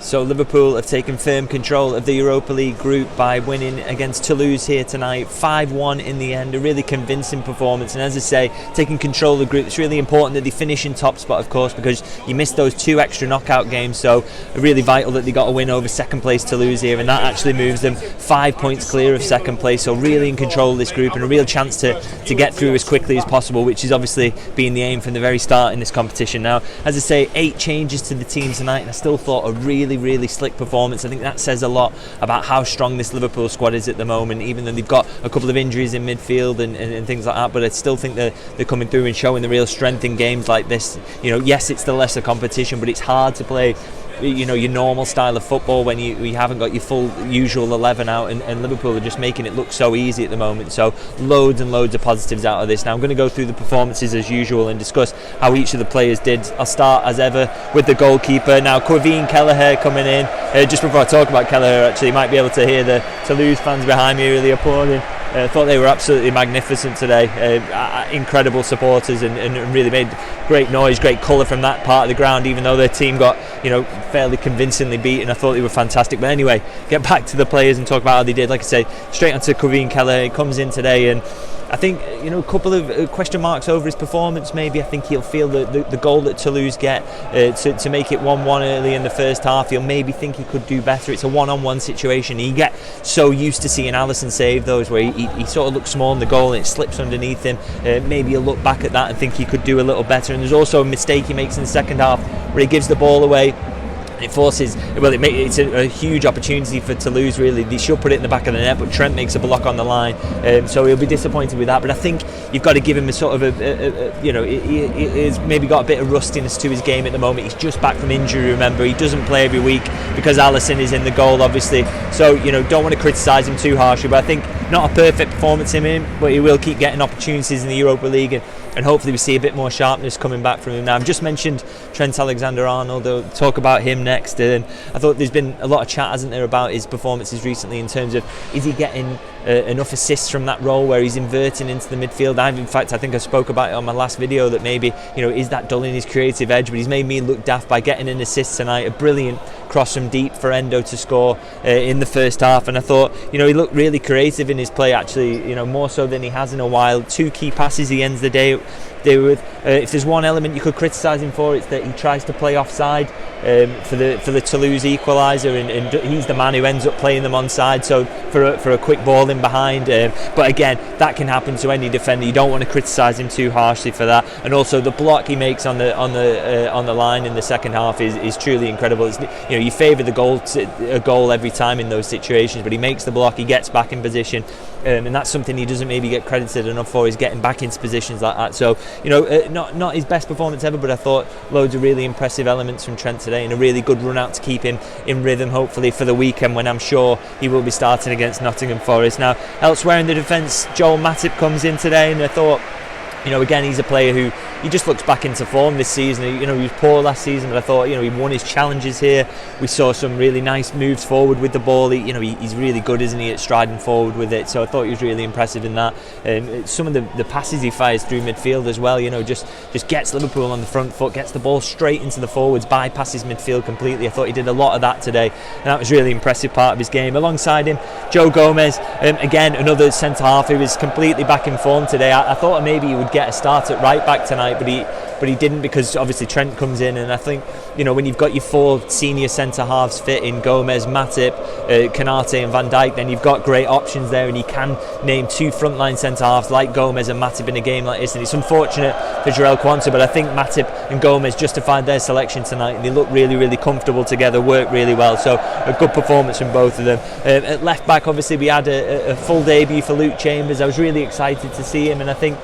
So Liverpool have taken firm control of the Europa League group by winning against Toulouse here tonight, 5-1 in the end, a really convincing performance. And as I say, taking control of the group, it's really important that they finish in top spot, of course, because you missed those 2 extra knockout games, so really vital that they got a win over second place Toulouse here, and that actually moves them 5 points clear of second place, so really in control of this group and a real chance to get through as quickly as possible, which is obviously been the aim from the very start in this competition. Now, as I say, 8 changes to the team tonight, and I still thought a really slick performance. I think that says a lot about how strong this Liverpool squad is at the moment, even though they've got a couple of injuries in midfield and things like that, but I still think they're coming through and showing the real strength in games like this. Yes, it's the lesser competition, but it's hard to play your normal style of football when you haven't got your full usual 11 out, and Liverpool are just making it look so easy at the moment. So loads and loads of positives out of this. Now I'm going to go through the performances as usual and discuss how each of the players did. I'll start as ever with the goalkeeper. Now Quaveen Kelleher coming in. Just before I talk about Kelleher, actually, you might be able to hear the Toulouse fans behind me really applauding. I thought they were absolutely magnificent today. Incredible supporters and really made great noise, great colour from that part of the ground, even though their team got fairly convincingly beaten. I thought they were fantastic. But anyway, get back to the players and talk about how they did. Like I say, straight onto Quaveen Kelleher. He comes in today, and I think a couple of question marks over his performance. Maybe I think he'll feel the goal that Toulouse get to make it 1-1 early in the first half. He'll maybe think he could do better. It's a one-on-one situation. You get so used to seeing Alisson save those where he sort of looks small in the goal and it slips underneath him. Maybe he'll look back at that and think he could do a little better. And there's also a mistake he makes in the second half where he gives the ball away. It forces, it's a huge opportunity for Toulouse, really. They should put it in the back of the net, but Trent makes a block on the line, so he'll be disappointed with that. But I think you've got to give him a sort of he's maybe got a bit of rustiness to his game at the moment. He's just back from injury, remember. He doesn't play every week because Alisson is in the goal, obviously. So, don't want to criticise him too harshly, but I think not a perfect performance in him, but he will keep getting opportunities in the Europa League, and hopefully we see a bit more sharpness coming back from him. Now, I've just mentioned Trent Alexander-Arnold. I'll talk about him next. And I thought there's been a lot of chat, hasn't there, about his performances recently in terms of, is he getting enough assists from that role where he's inverting into the midfield? I think I spoke about it on my last video that maybe, is that dulling his creative edge? But he's made me look daft by getting an assist tonight. A brilliant cross from deep for Endo to score in the first half. And I thought, he looked really creative in his play, actually, more so than he has in a while. 2 key passes he ends the day with. If there's one element you could criticise him for, it's that he tries to play offside for the Toulouse equaliser, and he's the man who ends up playing them onside. So for a quick ball in behind, but again, that can happen to any defender. You don't want to criticise him too harshly for that. And also the block he makes on the line in the second half is truly incredible. You favour a goal every time in those situations, but he makes the block, he gets back in position. And that's something he doesn't maybe get credited enough for, is getting back into positions like that. So not his best performance ever, but I thought loads of really impressive elements from Trent today, and a really good run out to keep him in rhythm, hopefully for the weekend when I'm sure he will be starting against Nottingham Forest. Now, elsewhere in the defence, Joel Matip comes in today, and I thought, again, he's a player who he just looks back into form this season. He was poor last season, but I thought, he won his challenges here. We saw some really nice moves forward with the ball. He's really good, isn't he, at striding forward with it. So I thought he was really impressive in that. Some of the passes he fires through midfield as well, just gets Liverpool on the front foot, gets the ball straight into the forwards, bypasses midfield completely. I thought he did a lot of that today, and that was really impressive part of his game. Alongside him, Joe Gomez, again, another centre half who was completely back in form today. I thought maybe he would get a start at right back tonight, but he didn't, because obviously Trent comes in, and I think when you've got your 4 senior centre halves fit in Gomez, Matip, Kanate and Van Dijk, then you've got great options there, and you can name 2 frontline centre halves like Gomez and Matip in a game like this. And it's unfortunate for Jarell Quansah, but I think Matip and Gomez justified their selection tonight, and they look really comfortable together, work really well. So a good performance from both of them. At left back, obviously we had a full debut for Luke Chambers. I was really excited to see him, and I think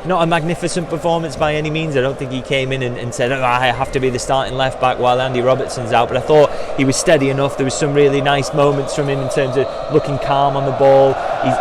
not a magnificent performance by any means. I don't think he came in and said, I have to be the starting left back while Andy Robertson's out, but I thought he was steady enough. There was some really nice moments from him in terms of looking calm on the ball.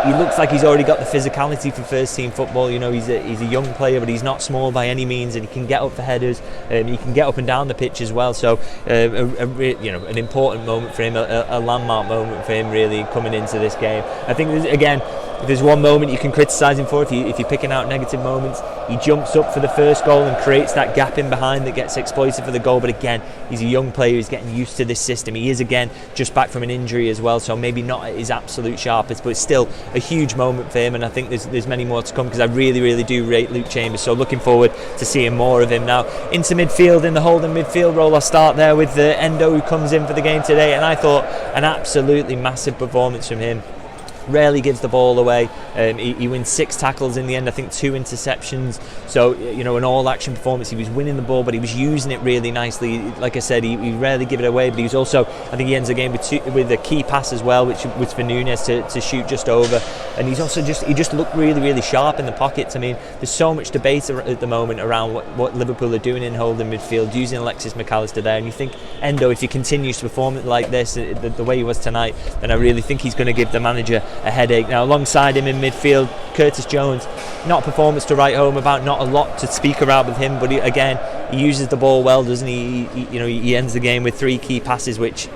He looks like he's already got the physicality for first team football. He's a young player, but he's not small by any means, and he can get up for headers. He can get up and down the pitch as well. So an important moment for him, a landmark moment for him really coming into this game. I think again, if there's one moment you can criticise him for, if you're picking out negative moments, he jumps up for the first goal and creates that gap in behind that gets exploited for the goal. But again, he's a young player, he's getting used to this system. He is again just back from an injury as well, so maybe not at his absolute sharpest, but it's still a huge moment for him, and I think there's many more to come, because I really do rate Luke Chambers, so looking forward to seeing more of him. Now into midfield, in the holding midfield role, I'll start there with Endo, who comes in for the game today, and I thought an absolutely massive performance from him. Rarely gives the ball away. He wins 6 tackles in the end, I think 2 interceptions, so an all-action performance. He was winning the ball, but he was using it really nicely. Like I said, he rarely give it away, but he was also, I think he ends the game with a key pass as well, which was for Nunez to shoot just over. And he's also just looked really sharp in the pockets. I mean, there's so much debate at the moment around what Liverpool are doing in holding midfield, using Alexis McAllister there, and you think Endo, if he continues to perform like this, the way he was tonight, then I really think he's going to give the manager a headache. Now alongside him in midfield, Curtis Jones, not a performance to write home about, not a lot to speak about with him, but he uses the ball well, doesn't he? He ends the game with 3 key passes, which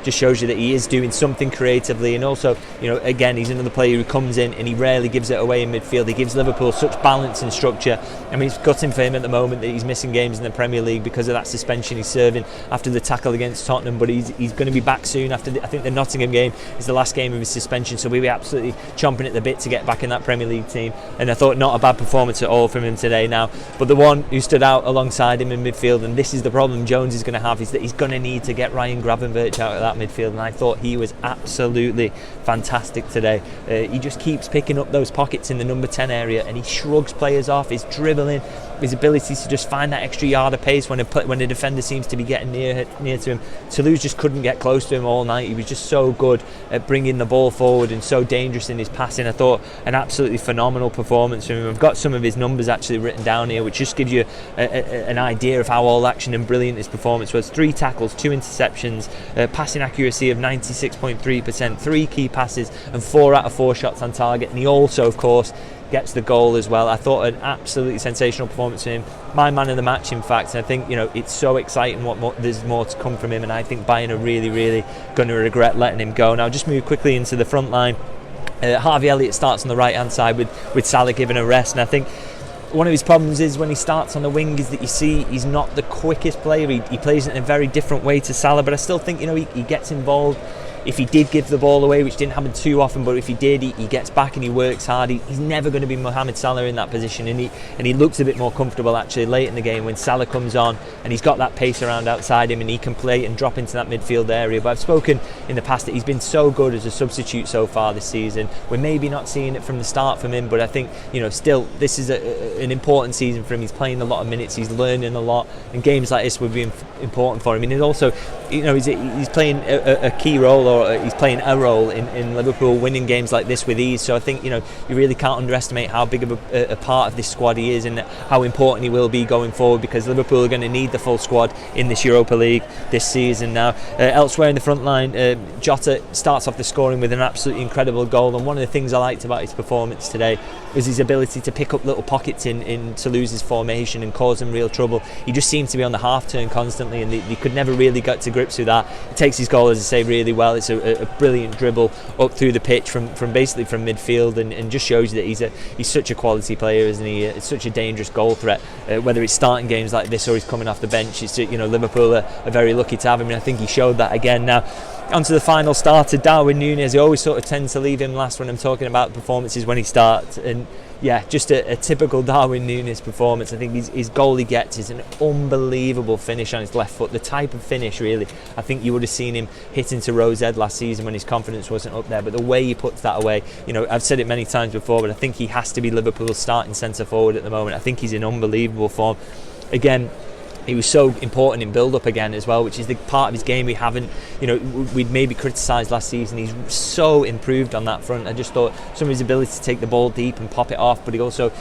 just shows you that he is doing something creatively. And also, again, he's another player who comes in and he rarely gives it away in midfield. He gives Liverpool such balance and structure. I mean, it's gutting for him at the moment that he's missing games in the Premier League because of that suspension he's serving after the tackle against Tottenham, but he's going to be back soon after I think the Nottingham game is the last game of his suspension, so we'll be absolutely chomping at the bit to get back in that Premier League team. And I thought not a bad performance at all from him today. Now, but the one who stood out alongside him in midfield, and this is the problem Jones is going to have, is that he's going to need to get Ryan Gravenberch out of that midfield, and I thought he was absolutely fantastic today. He just keeps picking up those pockets in the number 10 area, and he shrugs players off. His dribbling, his ability to just find that extra yard of pace when a defender seems to be getting near to him. Toulouse just couldn't get close to him all night. He was just so good at bringing the ball forward and so dangerous in his passing. I thought an absolutely phenomenal performance from him. I've got some of his numbers actually written down here, which just gives you an idea of how all action and brilliant his performance was. 3 tackles, 2 interceptions, passing accuracy of 96.3%, 3 key passes, and 4 out of 4 shots on target. And he also, of course, gets the goal as well. I thought an absolutely sensational performance from him. My man of the match, in fact. And I think it's so exciting there's more to come from him, and I think Bayern are really going to regret letting him go. Now, just move quickly into the front line. Harvey Elliott starts on the right hand side with Salah given a rest, and I think one of his problems is when he starts on the wing is that you see he's not the quickest player. He plays it in a very different way to Salah, but I still think he gets involved. If he did give the ball away, which didn't happen too often, but if he did, he gets back and he works hard. He's never going to be Mohamed Salah in that position, and he looks a bit more comfortable actually late in the game when Salah comes on and he's got that pace around outside him and he can play and drop into that midfield area. But I've spoken in the past that he's been so good as a substitute so far this season. We're maybe not seeing it from the start from him, but I think still this is an important season for him. He's playing a lot of minutes, he's learning a lot, and games like this would be important for him. And also, he's playing a key role, or he's playing a role in Liverpool winning games like this with ease. So I think you really can't underestimate how big of a part of this squad he is, and how important he will be going forward, because Liverpool are going to need the full squad in this Europa League this season. Now, elsewhere in the front line, Jota starts off the scoring with an absolutely incredible goal, and one of the things I liked about his performance today was his ability to pick up little pockets in Toulouse's formation and cause them real trouble. He just seems to be on the half turn constantly, and they could never really get to grips with that. He takes his goal, as I say, really well. It's a brilliant dribble up through the pitch from basically from midfield, and just shows you that he's such a quality player, isn't he? It's such a dangerous goal threat, whether it's starting games like this or he's coming off the bench. It's Liverpool are very lucky to have him, and I think he showed that again. Now, onto the final starter, Darwin Nunez. I always sort of tend to leave him last when I'm talking about performances when he starts, and yeah, just a typical Darwin Nunez performance. I think his goal he gets is an unbelievable finish on his left foot. The type of finish, really, I think you would have seen him hit into Rose Ed last season when his confidence wasn't up there. But the way he puts that away, I've said it many times before, but I think he has to be Liverpool's starting centre forward at the moment. I think he's in unbelievable form. Again, he was so important in build-up again as well, which is the part of his game we haven't, we'd maybe criticised last season. He's so improved on that front. I just thought some of his ability to take the ball deep and pop it off, but he also,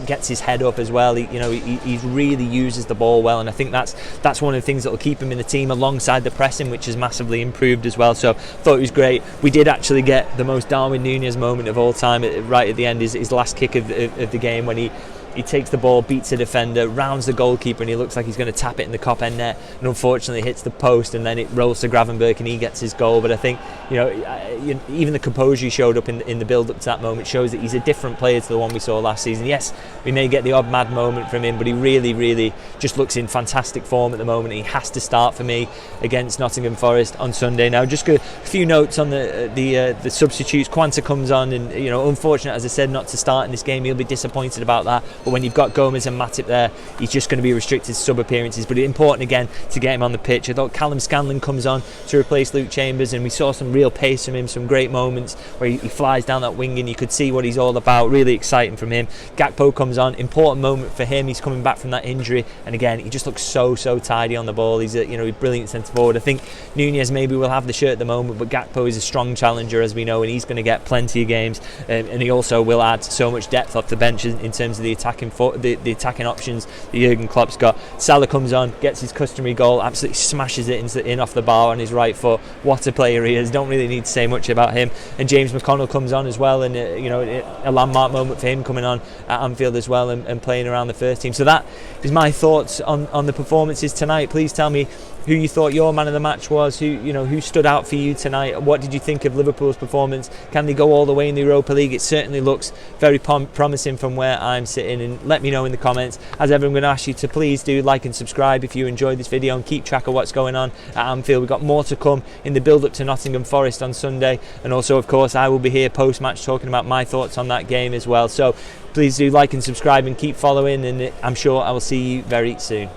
gets his head up as well. He really uses the ball well, and I think that's one of the things that will keep him in the team, alongside the pressing, which has massively improved as well. So I thought it was great. We did actually get the most Darwin Nunez moment of all time right at the end, his last kick of the game, when he he takes the ball, beats a defender, rounds the goalkeeper, and he looks like he's going to tap it in the top end net, and unfortunately hits the post, and then it rolls to Gravenberch and he gets his goal. But I think, even the composure he showed up in the build up to that moment shows that he's a different player to the one we saw last season. Yes, we may get the odd mad moment from him, but he really just looks in fantastic form at the moment. He has to start for me against Nottingham Forest on Sunday. Now, just a few notes on the substitutes. Quanta comes on, and unfortunate, as I said, not to start in this game. He'll be disappointed about that. But when you've got Gomez and Matip there, he's just going to be restricted to sub appearances. But it's important again to get him on the pitch. I thought Callum Scanlon comes on to replace Luke Chambers, and we saw some real pace from him, some great moments where he flies down that wing and you could see what he's all about. Really exciting from him. Gakpo comes on, important moment for him. He's coming back from that injury, and again, he just looks so tidy on the ball. He's a brilliant centre forward. I think Nunez maybe will have the shirt at the moment, but Gakpo is a strong challenger, as we know, and he's going to get plenty of games, and he also will add so much depth off the bench in terms of the attacking options that Jurgen Klopp's got. Salah comes on, gets his customary goal, absolutely smashes it in off the bar on his right foot. What a player he is. Don't really need to say much about him. And James McConnell comes on as well, and a landmark moment for him coming on at Anfield as well, and playing around the first team. So that is my thoughts on the performances tonight. Please tell me who you thought your man of the match was, who stood out for you tonight. What did you think of Liverpool's performance? Can they go all the way in the Europa League? It certainly looks very promising from where I'm sitting, and let me know in the comments. As ever, I'm going to ask you to please do like and subscribe if you enjoyed this video, and keep track of what's going on at Anfield. We've got more to come in the build up to Nottingham Forest on Sunday, and also of course I will be here post match talking about my thoughts on that game as well. So please do like and subscribe and keep following, and I'm sure I will see you very soon.